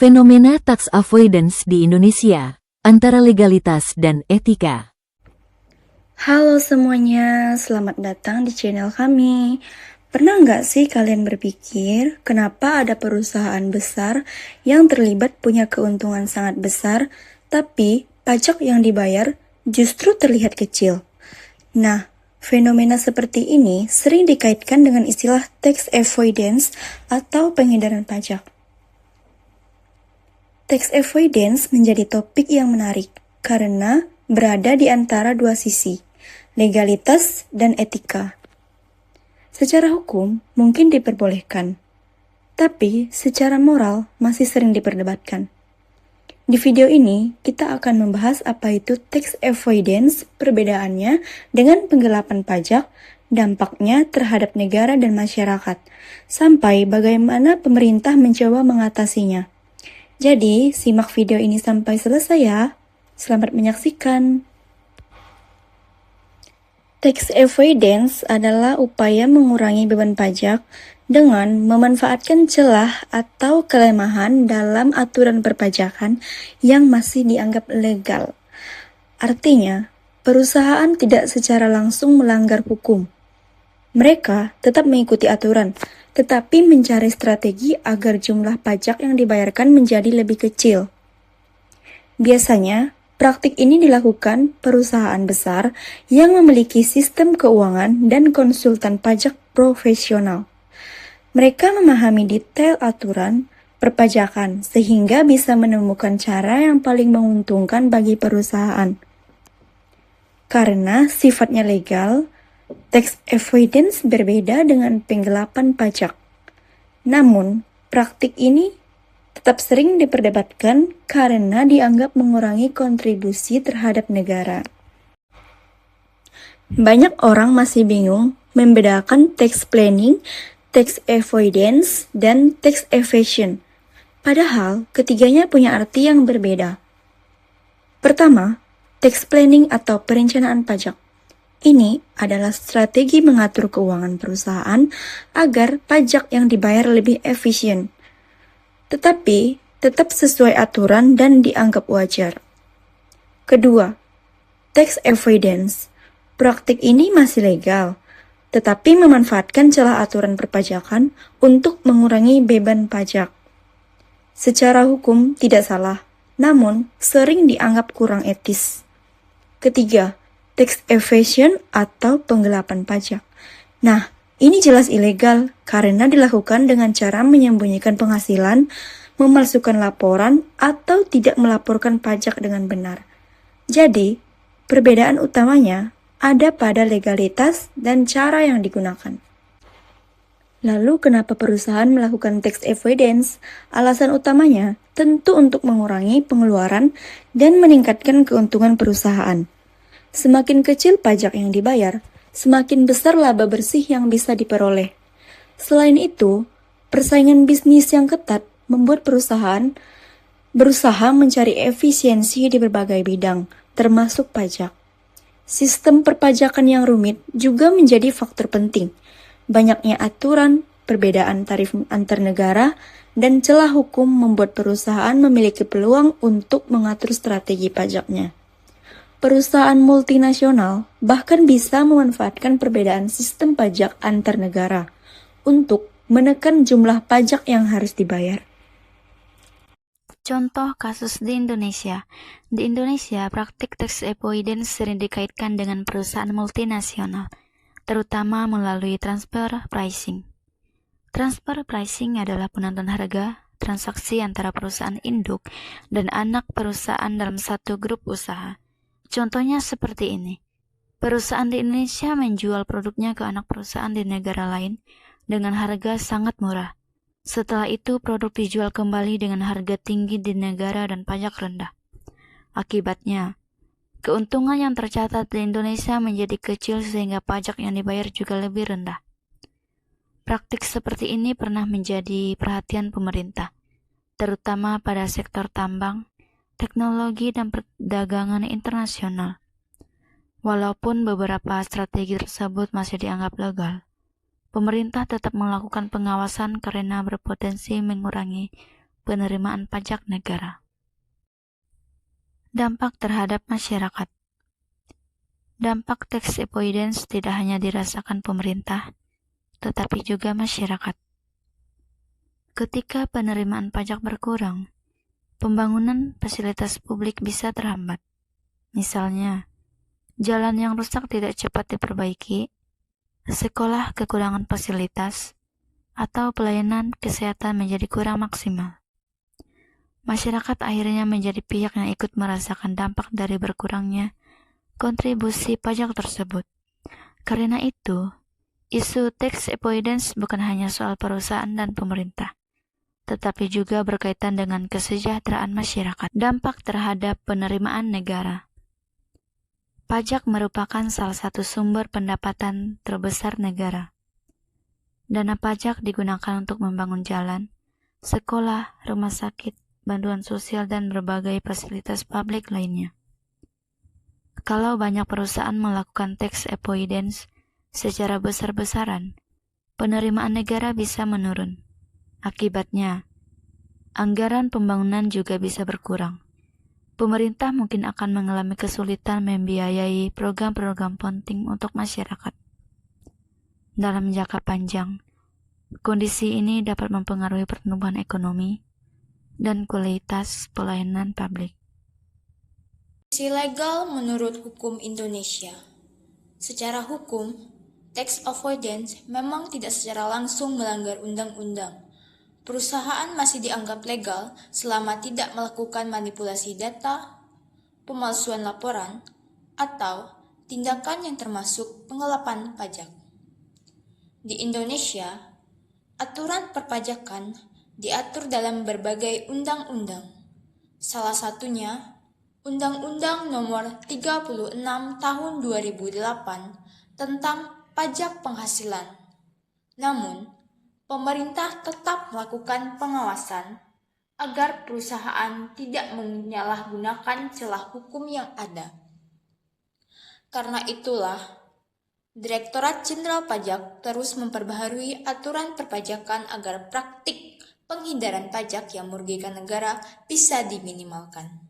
Fenomena tax avoidance di Indonesia, antara legalitas dan etika. Halo semuanya, selamat datang di channel kami. Pernah nggak sih kalian berpikir kenapa ada perusahaan besar yang terlibat punya keuntungan sangat besar, tapi pajak yang dibayar justru terlihat kecil? Nah, fenomena seperti ini sering dikaitkan dengan istilah tax avoidance atau penghindaran pajak. Tax avoidance menjadi topik yang menarik karena berada di antara dua sisi, legalitas dan etika. Secara hukum mungkin diperbolehkan, tapi secara moral masih sering diperdebatkan. Di video ini, kita akan membahas apa itu tax avoidance, perbedaannya dengan penggelapan pajak, dampaknya terhadap negara dan masyarakat, sampai bagaimana pemerintah mencoba mengatasinya. Jadi, simak video ini sampai selesai ya. Selamat menyaksikan. Tax avoidance adalah upaya mengurangi beban pajak dengan memanfaatkan celah atau kelemahan dalam aturan perpajakan yang masih dianggap legal. Artinya, perusahaan tidak secara langsung melanggar hukum. Mereka tetap mengikuti aturan, tetapi mencari strategi agar jumlah pajak yang dibayarkan menjadi lebih kecil. Biasanya, praktik ini dilakukan perusahaan besar yang memiliki sistem keuangan dan konsultan pajak profesional. Mereka memahami detail aturan perpajakan sehingga bisa menemukan cara yang paling menguntungkan bagi perusahaan. Karena sifatnya legal, tax avoidance berbeda dengan penggelapan pajak. Namun, praktik ini tetap sering diperdebatkan karena dianggap mengurangi kontribusi terhadap negara. Banyak orang masih bingung membedakan tax planning, tax avoidance, dan tax evasion. Padahal, ketiganya punya arti yang berbeda. Pertama, tax planning atau perencanaan pajak. Ini adalah strategi mengatur keuangan perusahaan agar pajak yang dibayar lebih efisien, tetapi tetap sesuai aturan dan dianggap wajar. Kedua, tax avoidance. Praktik ini masih legal, tetapi memanfaatkan celah aturan perpajakan untuk mengurangi beban pajak. Secara hukum tidak salah, namun sering dianggap kurang etis. Ketiga, tax evasion atau penggelapan pajak. Nah, ini jelas ilegal karena dilakukan dengan cara menyembunyikan penghasilan, memalsukan laporan, atau tidak melaporkan pajak dengan benar. Jadi, perbedaan utamanya ada pada legalitas dan cara yang digunakan. Lalu kenapa perusahaan melakukan tax avoidance? Alasan utamanya tentu untuk mengurangi pengeluaran dan meningkatkan keuntungan perusahaan. Semakin kecil pajak yang dibayar, semakin besar laba bersih yang bisa diperoleh. Selain itu, persaingan bisnis yang ketat membuat perusahaan berusaha mencari efisiensi di berbagai bidang, termasuk pajak. Sistem perpajakan yang rumit juga menjadi faktor penting. Banyaknya aturan, perbedaan tarif antar negara, dan celah hukum membuat perusahaan memiliki peluang untuk mengatur strategi pajaknya. Perusahaan multinasional bahkan bisa memanfaatkan perbedaan sistem pajak antar negara untuk menekan jumlah pajak yang harus dibayar. Contoh kasus di Indonesia. Di Indonesia, praktik tax avoidance sering dikaitkan dengan perusahaan multinasional, terutama melalui transfer pricing. Transfer pricing adalah penentuan harga transaksi antara perusahaan induk dan anak perusahaan dalam satu grup usaha. Contohnya seperti ini. Perusahaan di Indonesia menjual produknya ke anak perusahaan di negara lain dengan harga sangat murah. Setelah itu, produk dijual kembali dengan harga tinggi di negara dan pajak rendah. Akibatnya, keuntungan yang tercatat di Indonesia menjadi kecil sehingga pajak yang dibayar juga lebih rendah. Praktik seperti ini pernah menjadi perhatian pemerintah, terutama pada sektor tambang, teknologi, dan perdagangan internasional. Walaupun beberapa strategi tersebut masih dianggap legal, pemerintah tetap melakukan pengawasan karena berpotensi mengurangi penerimaan pajak negara. Dampak terhadap masyarakat. Dampak tax avoidance tidak hanya dirasakan pemerintah, tetapi juga masyarakat. Ketika penerimaan pajak berkurang, pembangunan fasilitas publik bisa terhambat. Misalnya, jalan yang rusak tidak cepat diperbaiki, sekolah kekurangan fasilitas, atau pelayanan kesehatan menjadi kurang maksimal. Masyarakat akhirnya menjadi pihak yang ikut merasakan dampak dari berkurangnya kontribusi pajak tersebut. Karena itu, isu tax avoidance bukan hanya soal perusahaan dan pemerintah, tetapi juga berkaitan dengan kesejahteraan masyarakat. Dampak terhadap penerimaan negara. Pajak merupakan salah satu sumber pendapatan terbesar negara. Dana pajak digunakan untuk membangun jalan, sekolah, rumah sakit, bantuan sosial, dan berbagai fasilitas publik lainnya. Kalau banyak perusahaan melakukan tax avoidance secara besar-besaran, penerimaan negara bisa menurun. Akibatnya, anggaran pembangunan juga bisa berkurang. Pemerintah mungkin akan mengalami kesulitan membiayai program-program penting untuk masyarakat. Dalam jangka panjang, kondisi ini dapat mempengaruhi pertumbuhan ekonomi dan kualitas pelayanan publik. Sisi legal menurut hukum Indonesia. Secara hukum, tax avoidance memang tidak secara langsung melanggar undang-undang. Perusahaan masih dianggap legal selama tidak melakukan manipulasi data, pemalsuan laporan, atau tindakan yang termasuk penggelapan pajak. Di Indonesia, aturan perpajakan diatur dalam berbagai undang-undang. Salah satunya, Undang-Undang Nomor 36 Tahun 2008 tentang Pajak Penghasilan. Namun, pemerintah tetap melakukan pengawasan agar perusahaan tidak menyalahgunakan celah hukum yang ada. Karena itulah, Direktorat Jenderal Pajak terus memperbaharui aturan perpajakan agar praktik penghindaran pajak yang merugikan negara bisa diminimalkan.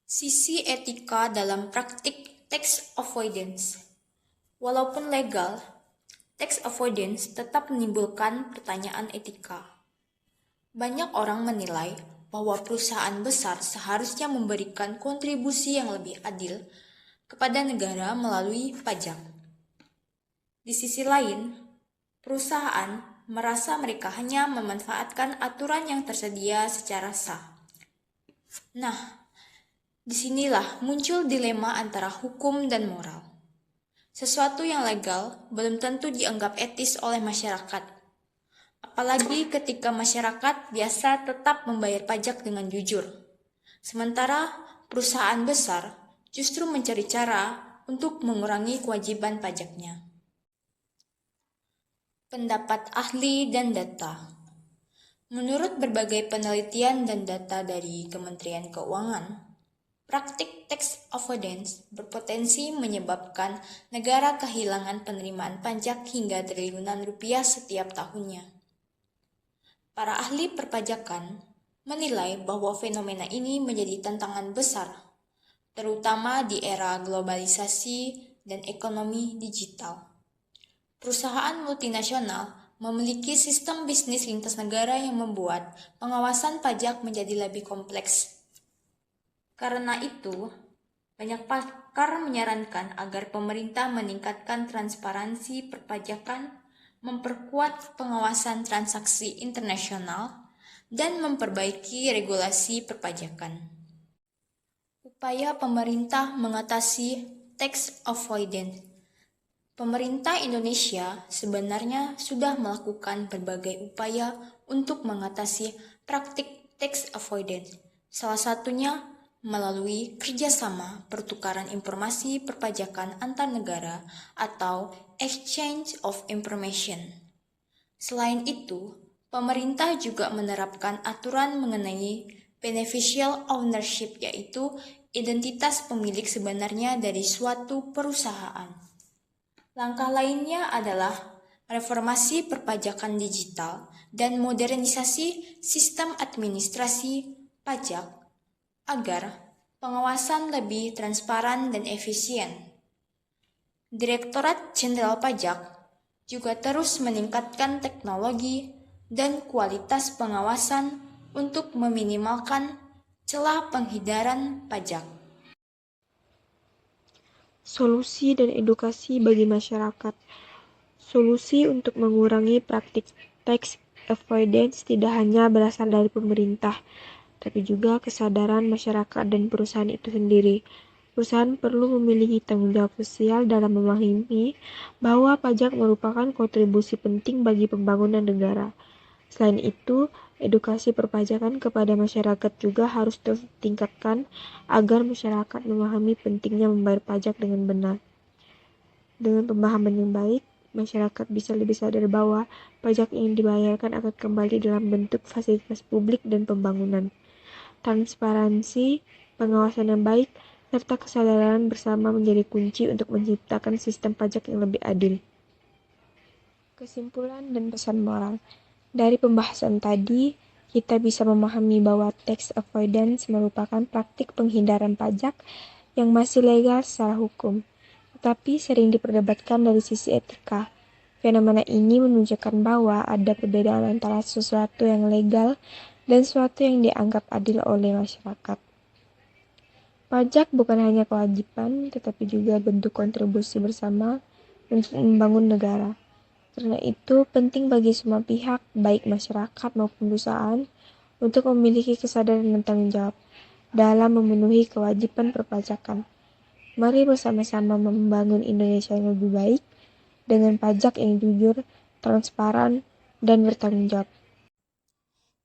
Sisi etika dalam praktik tax avoidance. Walaupun legal, tax avoidance tetap menimbulkan pertanyaan etika. Banyak orang menilai bahwa perusahaan besar seharusnya memberikan kontribusi yang lebih adil kepada negara melalui pajak. Di sisi lain, perusahaan merasa mereka hanya memanfaatkan aturan yang tersedia secara sah. Nah, disinilah muncul dilema antara hukum dan moral. Sesuatu yang legal belum tentu dianggap etis oleh masyarakat, apalagi ketika masyarakat biasa tetap membayar pajak dengan jujur. Sementara perusahaan besar justru mencari cara untuk mengurangi kewajiban pajaknya. Pendapat ahli dan data. Menurut berbagai penelitian dan data dari Kementerian Keuangan, praktik tax avoidance berpotensi menyebabkan negara kehilangan penerimaan pajak hingga triliunan rupiah setiap tahunnya. Para ahli perpajakan menilai bahwa fenomena ini menjadi tantangan besar, terutama di era globalisasi dan ekonomi digital. Perusahaan multinasional memiliki sistem bisnis lintas negara yang membuat pengawasan pajak menjadi lebih kompleks. Karena itu, banyak pakar menyarankan agar pemerintah meningkatkan transparansi perpajakan, memperkuat pengawasan transaksi internasional, dan memperbaiki regulasi perpajakan. Upaya pemerintah mengatasi tax avoidance. Pemerintah Indonesia sebenarnya sudah melakukan berbagai upaya untuk mengatasi praktik tax avoidance. Salah satunya melalui kerjasama pertukaran informasi perpajakan antar negara atau exchange of information. Selain itu, pemerintah juga menerapkan aturan mengenai beneficial ownership, yaitu identitas pemilik sebenarnya dari suatu perusahaan. Langkah lainnya adalah reformasi perpajakan digital, dan modernisasi sistem administrasi pajak agar pengawasan lebih transparan dan efisien. Direktorat Jenderal Pajak juga terus meningkatkan teknologi dan kualitas pengawasan untuk meminimalkan celah penghindaran pajak. Solusi dan edukasi bagi masyarakat. Solusi untuk mengurangi praktik tax avoidance tidak hanya berasal dari pemerintah, tapi juga kesadaran masyarakat dan perusahaan itu sendiri. Perusahaan perlu memiliki tanggung jawab sosial dalam memahami bahwa pajak merupakan kontribusi penting bagi pembangunan negara. Selain itu, edukasi perpajakan kepada masyarakat juga harus terus ditingkatkan agar masyarakat memahami pentingnya membayar pajak dengan benar. Dengan pemahaman yang baik, masyarakat bisa lebih sadar bahwa pajak yang dibayarkan akan kembali dalam bentuk fasilitas publik dan pembangunan. Transparansi, pengawasan yang baik, serta kesadaran bersama menjadi kunci untuk menciptakan sistem pajak yang lebih adil. Kesimpulan dan pesan moral. Dari pembahasan tadi, kita bisa memahami bahwa tax avoidance merupakan praktik penghindaran pajak yang masih legal secara hukum, tetapi sering diperdebatkan dari sisi etika. Fenomena ini menunjukkan bahwa ada perbedaan antara sesuatu yang legal dan sesuatu yang dianggap adil oleh masyarakat. Pajak bukan hanya kewajiban, tetapi juga bentuk kontribusi bersama untuk membangun negara. Karena itu, penting bagi semua pihak, baik masyarakat maupun perusahaan, untuk memiliki kesadaran dan tanggung jawab dalam memenuhi kewajiban perpajakan. Mari bersama-sama membangun Indonesia yang lebih baik, dengan pajak yang jujur, transparan, dan bertanggung jawab.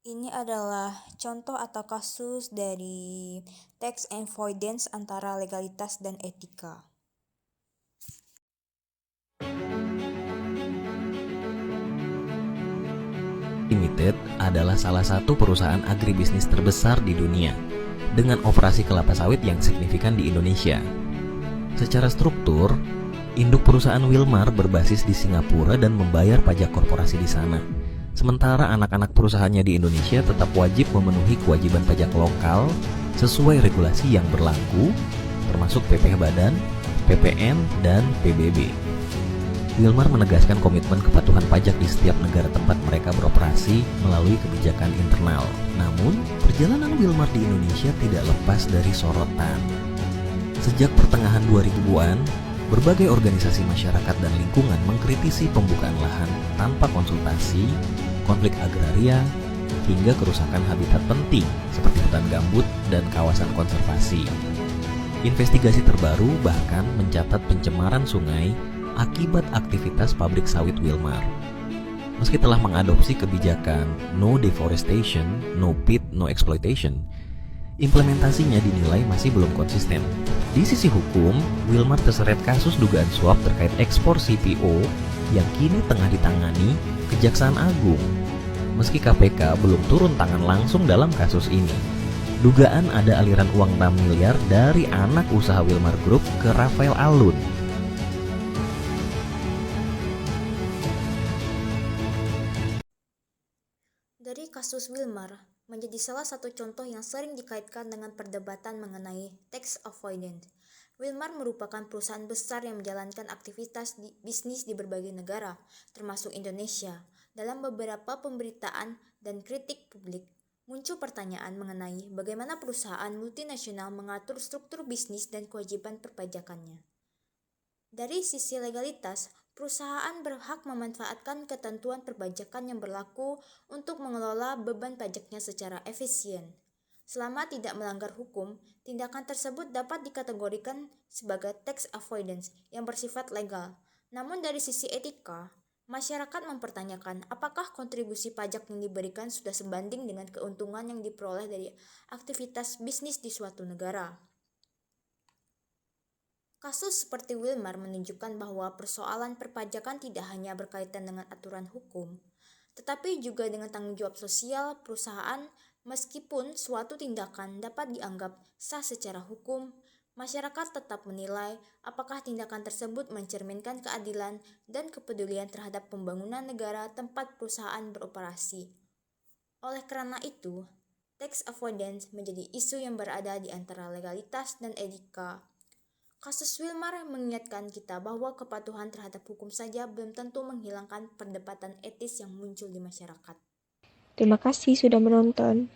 Ini adalah contoh atau kasus dari tax avoidance antara legalitas dan etika. Limited adalah salah satu perusahaan agribisnis terbesar di dunia dengan operasi kelapa sawit yang signifikan di Indonesia. Secara struktur, induk perusahaan Wilmar berbasis di Singapura dan membayar pajak korporasi di sana. Sementara anak-anak perusahaannya di Indonesia tetap wajib memenuhi kewajiban pajak lokal sesuai regulasi yang berlaku, termasuk PPh Badan, PPN, dan PBB. Wilmar menegaskan komitmen kepatuhan pajak di setiap negara tempat mereka beroperasi melalui kebijakan internal. Namun, perjalanan Wilmar di Indonesia tidak lepas dari sorotan. Sejak pertengahan 2000-an, berbagai organisasi masyarakat dan lingkungan mengkritisi pembukaan lahan tanpa konsultasi, konflik agraria, hingga kerusakan habitat penting seperti hutan gambut dan kawasan konservasi. Investigasi terbaru bahkan mencatat pencemaran sungai akibat aktivitas pabrik sawit Wilmar. Meski telah mengadopsi kebijakan no deforestation, no pit, no exploitation, implementasinya dinilai masih belum konsisten. Di sisi hukum, Wilmar terseret kasus dugaan suap terkait ekspor CPO yang kini tengah ditangani Kejaksaan Agung. Meski KPK belum turun tangan langsung dalam kasus ini, dugaan ada aliran uang 6 miliar dari anak usaha Wilmar Group ke Rafael Alun. Dari kasus Wilmar menjadi salah satu contoh yang sering dikaitkan dengan perdebatan mengenai tax avoidance. Wilmar merupakan perusahaan besar yang menjalankan aktivitas bisnis di berbagai negara, termasuk Indonesia. Dalam beberapa pemberitaan dan kritik publik, muncul pertanyaan mengenai bagaimana perusahaan multinasional mengatur struktur bisnis dan kewajiban perpajakannya. Dari sisi legalitas, perusahaan berhak memanfaatkan ketentuan perpajakan yang berlaku untuk mengelola beban pajaknya secara efisien. Selama tidak melanggar hukum, tindakan tersebut dapat dikategorikan sebagai tax avoidance yang bersifat legal. Namun dari sisi etika, masyarakat mempertanyakan apakah kontribusi pajak yang diberikan sudah sebanding dengan keuntungan yang diperoleh dari aktivitas bisnis di suatu negara. Kasus seperti Wilmar menunjukkan bahwa persoalan perpajakan tidak hanya berkaitan dengan aturan hukum, tetapi juga dengan tanggung jawab sosial perusahaan. Meskipun suatu tindakan dapat dianggap sah secara hukum, Masyarakat tetap menilai apakah tindakan tersebut mencerminkan keadilan dan kepedulian terhadap pembangunan negara tempat perusahaan beroperasi. Oleh karena itu, tax avoidance menjadi isu yang berada di antara legalitas dan etika. Kasus Wilmar mengingatkan kita bahwa kepatuhan terhadap hukum saja belum tentu menghilangkan perdebatan etis yang muncul di masyarakat. Terima kasih sudah menonton.